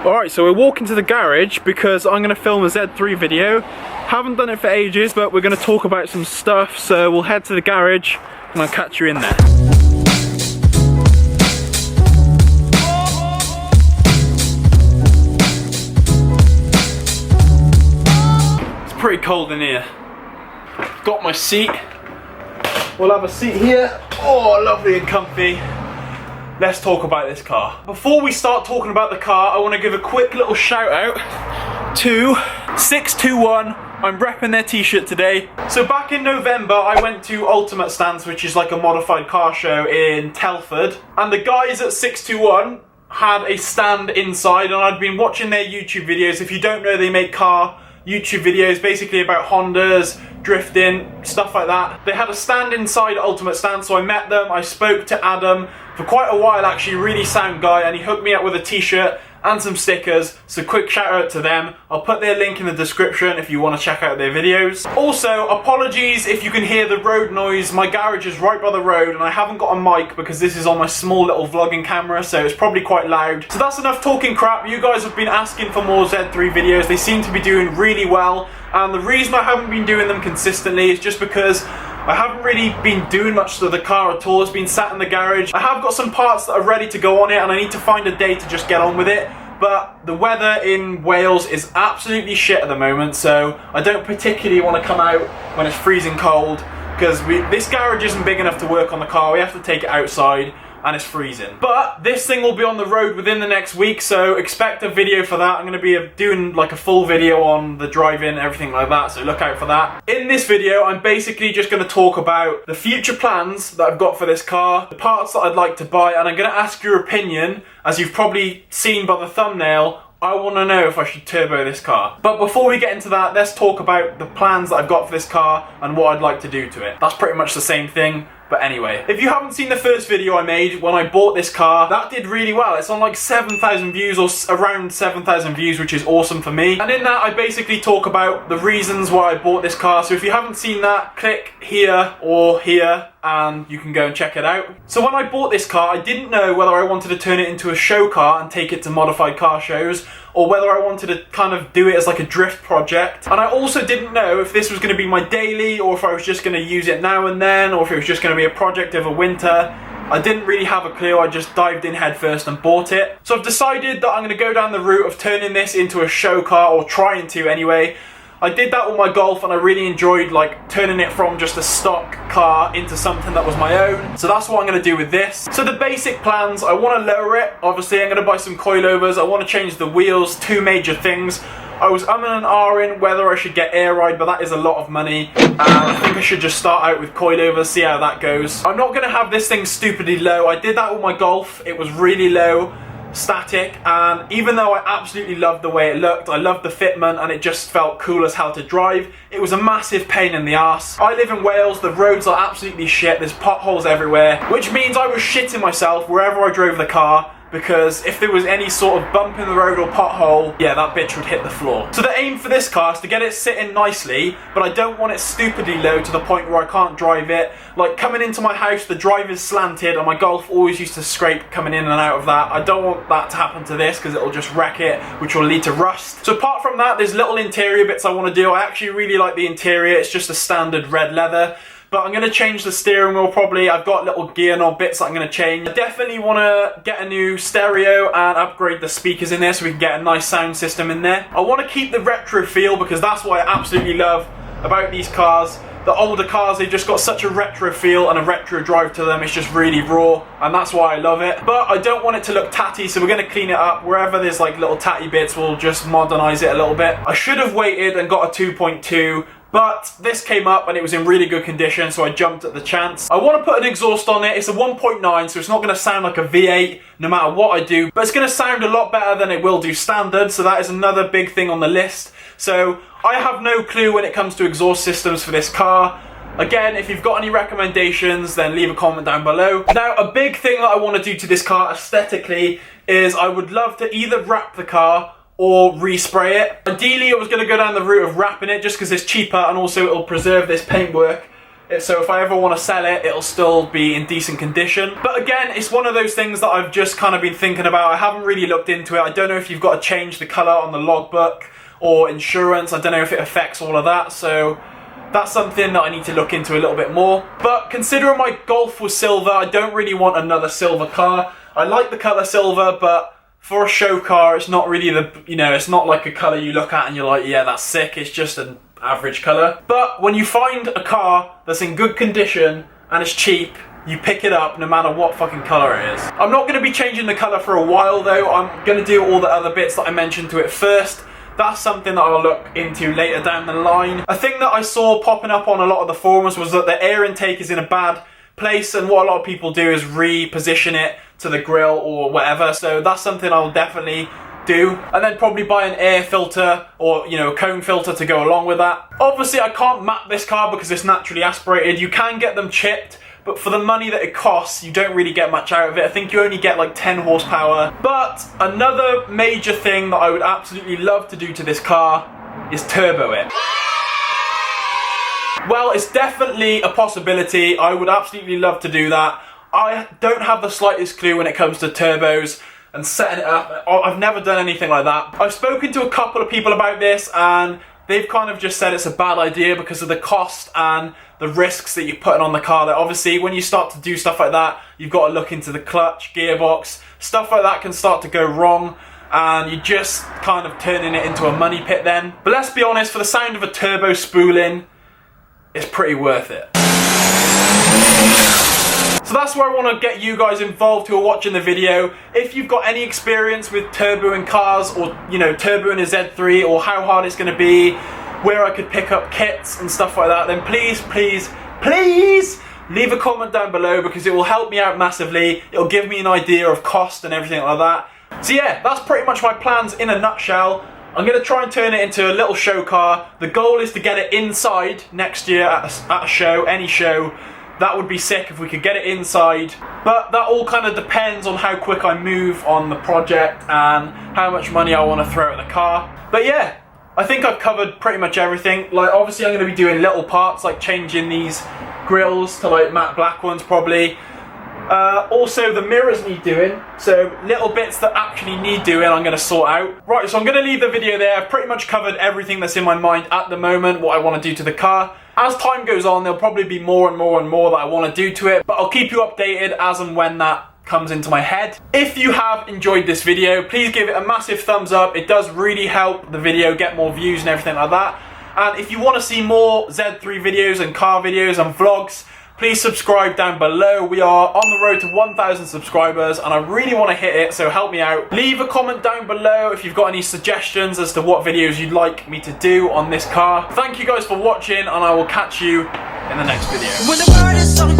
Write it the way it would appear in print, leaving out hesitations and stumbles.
Alright, so we're walking to the garage because I'm going to film a Z3 video. Haven't done it for ages, but we're going to talk about some stuff, so we'll head to the garage and I'll catch you in there. It's pretty cold in here. Got my seat. We'll have a seat here. Oh, lovely and comfy. Let's talk about this car. Before we start talking about the car, I want to give a quick little shout out to 621. I'm repping their t-shirt today. So back in November, I went to Ultimate Stance, which is like a modified car show in Telford. And the guys at 621 had a stand inside, and I'd been watching their YouTube videos. If you don't know, they make car YouTube videos basically about Hondas, drifting, stuff like that. They had a stand inside Ultimate Stand, so I met them. I spoke to Adam for quite a while actually, really sound guy, and he hooked me up with a t-shirt and some stickers, so quick shout out to them. I'll put their link in the description if you want to check out their videos. Also, apologies if you can hear the road noise. My garage is right by the road and I haven't got a mic because this is on my small little vlogging camera, so it's probably quite loud. So that's enough talking crap. You guys have been asking for more Z3 videos. They seem to be doing really well, and the reason I haven't been doing them consistently is just because I haven't really been doing much to the car at all. It's been sat in the garage. I have got some parts that are ready to go on it and I need to find a day to just get on with it. But the weather in Wales is absolutely shit at the moment, so I don't particularly want to come out when it's freezing cold, because this garage isn't big enough to work on the car. We have to take it outside and it's freezing. But this thing will be on the road within the next week, so expect a video for that. I'm going to be doing like a full video on the drive-in and everything like that, so look out for that. In this video, I'm basically just going to talk about the future plans that I've got for this car, the parts that I'd like to buy, and I'm going to ask your opinion. As you've probably seen by the thumbnail, I want to know if I should turbo this car. But before we get into that, let's talk about the plans that I've got for this car and what I'd like to do to it. That's pretty much the same thing. But anyway, if you haven't seen the first video I made when I bought this car, that did really well. It's on like 7,000 views or around 7,000 views, which is awesome for me. And in that, I basically talk about the reasons why I bought this car. So if you haven't seen that, click here or here and you can go and check it out. So when I bought this car, I didn't know whether I wanted to turn it into a show car and take it to modified car shows, or whether I wanted to kind of do it as like a drift project. And I also didn't know if this was going to be my daily, or if I was just going to use it now and then, or if it was just going to be a project over winter. I didn't really have a clue. I just dived in head first and bought it. So I've decided that I'm going to go down the route of turning this into a show car, or trying to anyway. I did that with my Golf and I really enjoyed like turning it from just a stock car into something that was my own. So that's what I'm going to do with this. So the basic plans, I want to lower it. Obviously I'm going to buy some coilovers. I want to change the wheels, two major things. I was umming and ahhing whether I should get air ride, but that is a lot of money. I think I should just start out with coilovers, see how that goes. I'm not going to have this thing stupidly low. I did that with my Golf. It was really low, static, and even though I absolutely loved the way it looked, I loved the fitment and it just felt cool as hell to drive, it was a massive pain in the arse. I live in Wales, the roads are absolutely shit, there's potholes everywhere, which means I was shitting myself wherever I drove the car, because if there was any sort of bump in the road or pothole, yeah, that bitch would hit the floor. So the aim for this car is to get it sitting nicely, but I don't want it stupidly low to the point where I can't drive it. Like coming into my house, the drive is slanted and my Golf always used to scrape coming in and out of that. I don't want that to happen to this because it'll just wreck it, which will lead to rust. So apart from that, there's little interior bits I want to do. I actually really like the interior. It's just a standard red leather. But I'm going to change the steering wheel probably. I've got little gear knob bits that I'm going to change. I definitely want to get a new stereo and upgrade the speakers in there so we can get a nice sound system in there. I want to keep the retro feel because that's what I absolutely love about these cars. The older cars, they've just got such a retro feel and a retro drive to them. It's just really raw, and that's why I love it. But I don't want it to look tatty, so we're going to clean it up. Wherever there's like little tatty bits, we'll just modernize it a little bit. I should have waited and got a 2.2. But this came up and it was in really good condition, so I jumped at the chance. I want to put an exhaust on it. It's a 1.9, so it's not going to sound like a V8 no matter what I do. But it's going to sound a lot better than it will do standard, so that is another big thing on the list. So I have no clue when it comes to exhaust systems for this car. Again, if you've got any recommendations, then leave a comment down below. Now, a big thing that I want to do to this car aesthetically is I would love to either wrap the car or respray it. Ideally, I was going to go down the route of wrapping it just because it's cheaper and also it'll preserve this paintwork So if I ever want to sell it, it'll still be in decent condition. But again, it's one of those things that I've just kind of been thinking about. I haven't really looked into it. I don't know if you've got to change the colour on the logbook or insurance. I don't know if it affects all of that. So that's something that I need to look into a little bit more. But considering my Golf was silver, I don't really want another silver car. I like the colour silver, but for a show car, it's not really the, you know, it's not like a colour you look at and you're like, yeah, that's sick. It's just an average colour. But when you find a car that's in good condition and it's cheap, you pick it up no matter what fucking colour it is. I'm not going to be changing the colour for a while though. I'm going to do all the other bits that I mentioned to it first. That's something that I'll look into later down the line. A thing that I saw popping up on a lot of the forums was that the air intake is in a bad place, and what a lot of people do is reposition it to the grill or whatever. So that's something I'll definitely do, and then probably buy an air filter or, you know, a cone filter to go along with that. Obviously I can't map this car because it's naturally aspirated. You can get them chipped, but for the money that it costs, you don't really get much out of it. I think you only get like 10 horsepower. But another major thing that I would absolutely love to do to this car is turbo it. Well, it's definitely a possibility. I would absolutely love to do that. I don't have the slightest clue when it comes to turbos and setting it up. I've never done anything like that. I've spoken to a couple of people about this and they've kind of just said it's a bad idea because of the cost and the risks that you're putting on the car. That obviously when you start to do stuff like that, you've got to look into the clutch, gearbox, stuff like that can start to go wrong and you're just kind of turning it into a money pit then. But let's be honest, for the sound of a turbo spooling, it's pretty worth it. So that's where I want to get you guys involved who are watching the video. If you've got any experience with turboing cars, or, you know, turboing a Z3, or how hard it's going to be, where I could pick up kits and stuff like that, then please, please, please leave a comment down below because it will help me out massively. It'll give me an idea of cost and everything like that. So yeah, that's pretty much my plans in a nutshell. I'm going to try and turn it into a little show car. The goal is to get it inside next year at a show, any show. That would be sick if we could get it inside, but that all kind of depends on how quick I move on the project and how much money I want to throw at the car. But yeah, I think I've covered pretty much everything. Like obviously I'm going to be doing little parts like changing these grills to like matte black ones probably. Also the mirrors need doing, so little bits that actually need doing I'm going to sort out. Right, so I'm going to leave the video there. I've pretty much covered everything that's in my mind at the moment, what I want to do to the car. As time goes on, there'll probably be more and more and more that I want to do to it, but I'll keep you updated as and when that comes into my head. If you have enjoyed this video, please give it a massive thumbs up. It does really help the video get more views and everything like that. And if you want to see more Z3 videos and car videos and vlogs, please subscribe down below. We are on the road to 1,000 subscribers and I really want to hit it, so help me out. Leave a comment down below if you've got any suggestions as to what videos you'd like me to do on this car. Thank you guys for watching and I will catch you in the next video.